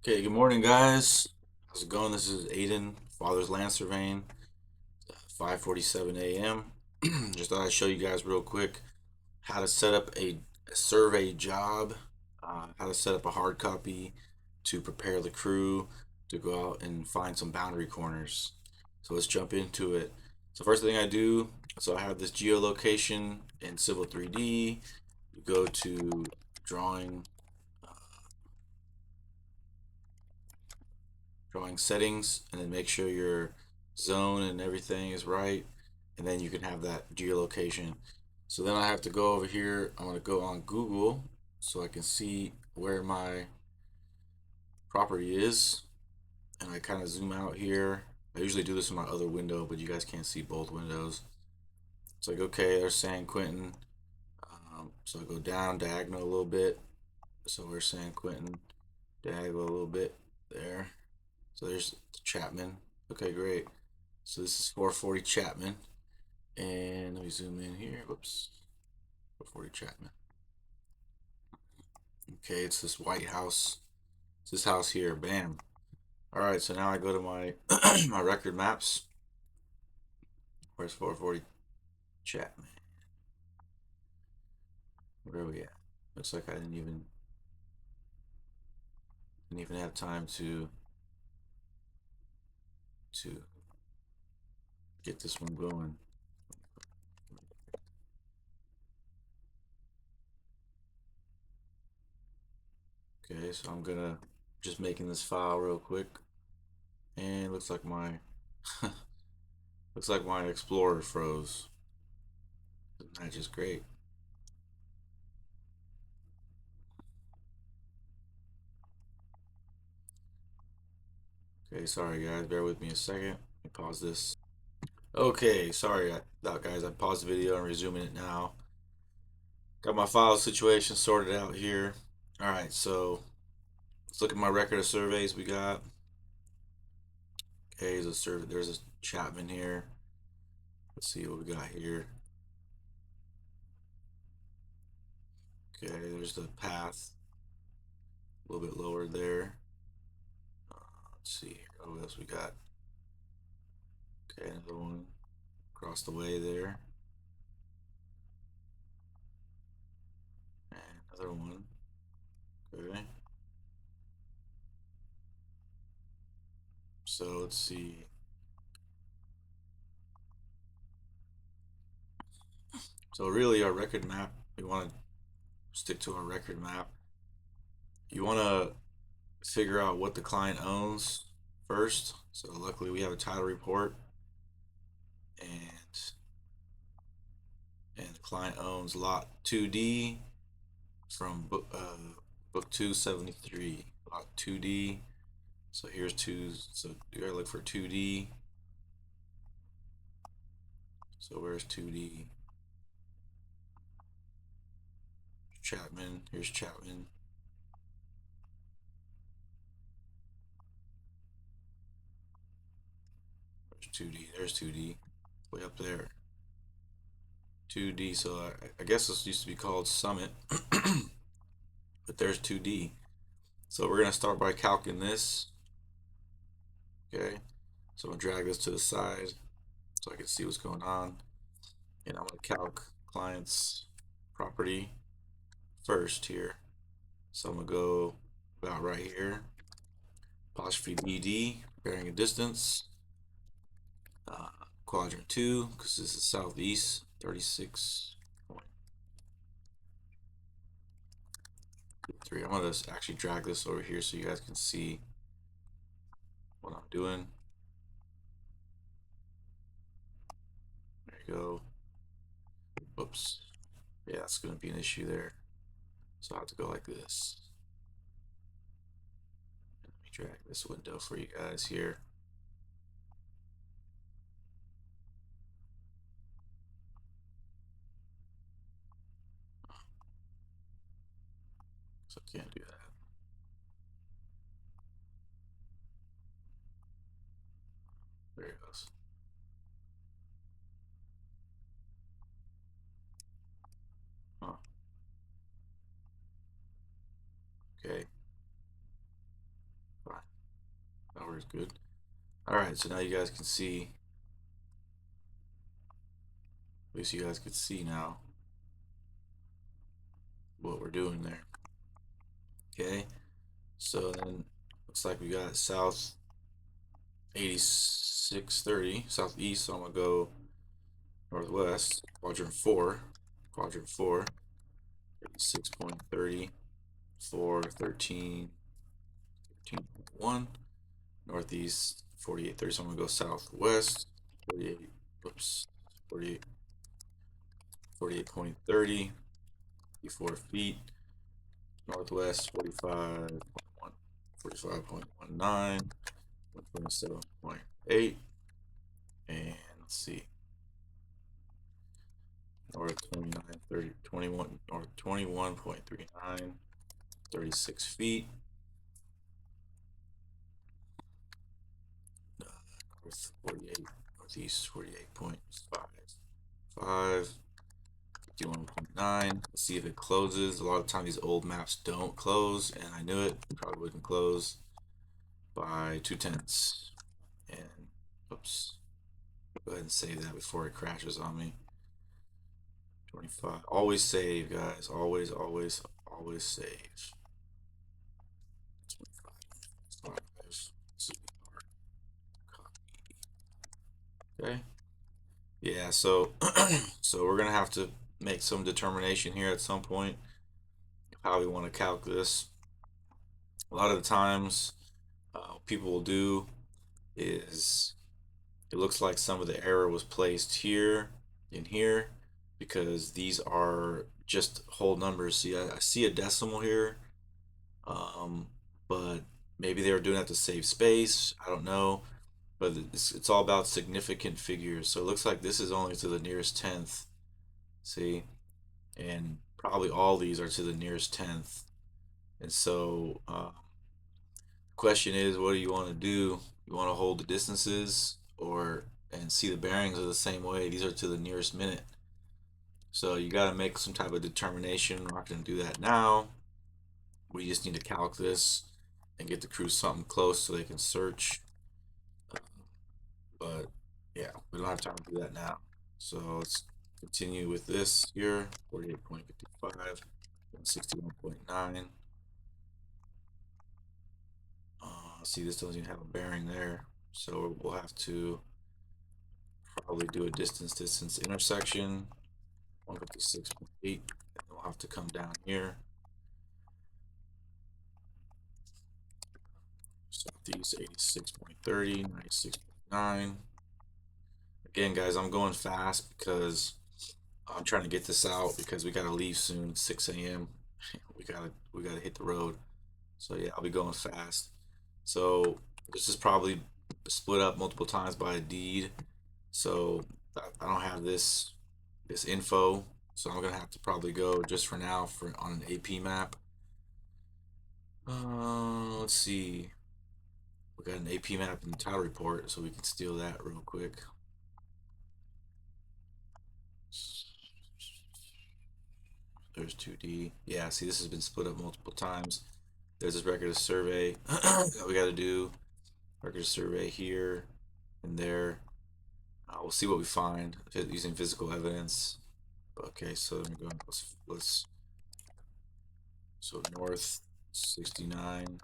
Okay, good morning, guys. How's it going? This is Aiden, Father's Land Surveying, 5:47 a.m. Just thought I'd show you guys real quick how to set up a survey job, how to set up a hard copy to prepare the crew to go out and find some boundary corners. So let's jump into it. So first thing I do, so I have this geolocation in Civil 3D. You go to drawing, drawing settings, and then make sure your zone and everything is right, and then you can have that geolocation. So then I have to go over here. I'm going to go on Google so I can see where my property is, and I kind of zoom out here. I usually do this in my other window, but you guys can't see both windows. It's like, okay, there's San Quentin. So I go down diagonal a little bit. So where's San Quentin? Diagonal a little bit there. So there's Chapman. Okay, great. So this is 440 Chapman. And let me zoom in here. Whoops. 440 Chapman. Okay, it's this White House. It's this house here. Bam. All right, so now I go to my my record maps. Where's 440 Chapman? Where are we at? Looks like I didn't even have time to get this one going. Okay, so I'm gonna just making this file real quick, and looks like my Explorer froze. That's just great. Okay, sorry guys, bear with me a second. Let me pause this. Okay, sorry guys, I paused the video and resuming it now. Got my file situation sorted out here. All right, so let's look at my record of surveys we got. Okay, there's a Chapman here. Let's see what we got here. Okay, there's the path, a little bit lower there. Let's see what else we got. Okay, another one across the way there. And another one. Okay. So let's see. So really our record map, we want to stick to our record map. You want to figure out what the client owns first. So luckily we have a title report, and the client owns lot 2D from book 273, lot 2D. So here's two. So you gotta look for 2D. So where's 2D? Chapman. Here's Chapman. There's 2D. There's 2D. Way up there. 2D. So I guess this used to be called Summit, but there's 2D. So we're gonna start by calculating this. Okay. So I'm gonna drag this to the side so I can see what's going on. And I'm gonna calc client's property first here. So I'm gonna go about right here. Apostrophe BD, bearing a distance. Uh, Quadrant 2, because this is southeast, 36.3. I'm gonna actually drag this over here so you guys can see what I'm doing. There you go. Oops. Yeah, that's gonna be an issue there. So I have to go like this. Let me drag this window for you guys here. So I can't do that. There it goes. Huh. Okay. color is good. Alright, so now you guys can see, at least you guys can see now what we're doing there. Okay, so then looks like we got south 8630, southeast, so I'm gonna go northwest, quadrant 4, 36.30, 4, 13, 13.1, northeast 4830, so I'm gonna go southwest, 48, oops, 48, 48.30, 54 feet, northwest 45.1, 45.19, 127.8, and let's see, north 29, 30, 21, north 21.39, 36 feet, north 48, northeast 48.55, 51.9. Let's see if it closes. A lot of times these old maps don't close, and I knew it. Probably wouldn't close by 2/10. And oops, go ahead and save that before it crashes on me. 25. Always save, guys. Always, always, always save. 25. Okay. Yeah. So, so we're gonna have to make some determination here at some point how we want to calculate this. A lot of the times, people will do is it looks like some of the error was placed here in here because these are just whole numbers. See, I see a decimal here, but maybe they were doing that to save space. I don't know, but it's all about significant figures. So it looks like this is only to the nearest tenth. See, and probably all these are to the nearest tenth. And so question is, what do you want to do? You want to hold the distances or and see the bearings are the same way. These are to the nearest minute. So you got to make some type of determination. We're not going to do that now. We just need to calc this and get the crew something close so they can search. But yeah, we don't have time to do that now. So let's continue with this here, 48.55, 61.9. See, this doesn't even have a bearing there, so we'll have to probably do a distance intersection, 156.8, and we'll have to come down here. Southeast 86.30, 96.9. Again, guys, I'm going fast because I'm trying to get this out because we gotta leave soon, 6 a.m. we gotta hit the road. So yeah, I'll be going fast. So this is probably split up multiple times by a deed. So I don't have this info. So I'm gonna have to probably go just for now on an AP map. Let's see. We got an AP map in the title report, so we can steal that real quick. There's 2D. Yeah, see, this has been split up multiple times. There's this record of survey that we got to do. Record of survey here and there. We'll see what we find using physical evidence. Okay, so let me go. Let's so north 69,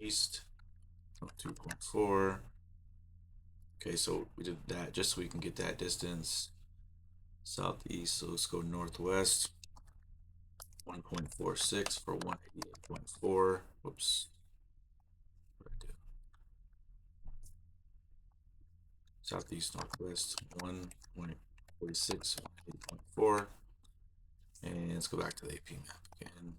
east 2.4. Okay, so we did that just so we can get that distance. Southeast, so let's go northwest. 1.46 for 188.4. Whoops. What did I do? Southeast, northwest, 1.46, 188.4. And let's go back to the AP map again.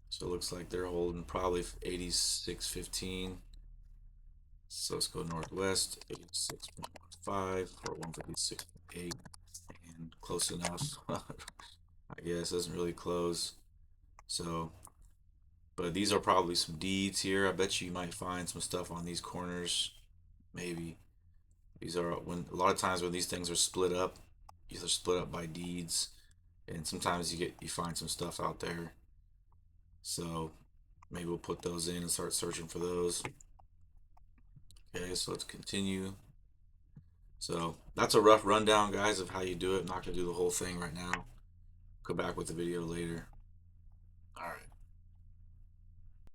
So it looks like they're holding probably 86.15. So let's go northwest, 86.15 for 156.8. And close enough. I guess doesn't really close. So, but these are probably some deeds here. I bet you might find some stuff on these corners. Maybe these are when a lot of times when these things are split up, these are split up by deeds, and sometimes you find some stuff out there. So Maybe we'll put those in and start searching for those. Okay, so let's continue. So that's a rough rundown, guys, of how you do it. I'm not gonna do the whole thing right now. Go back with the video later.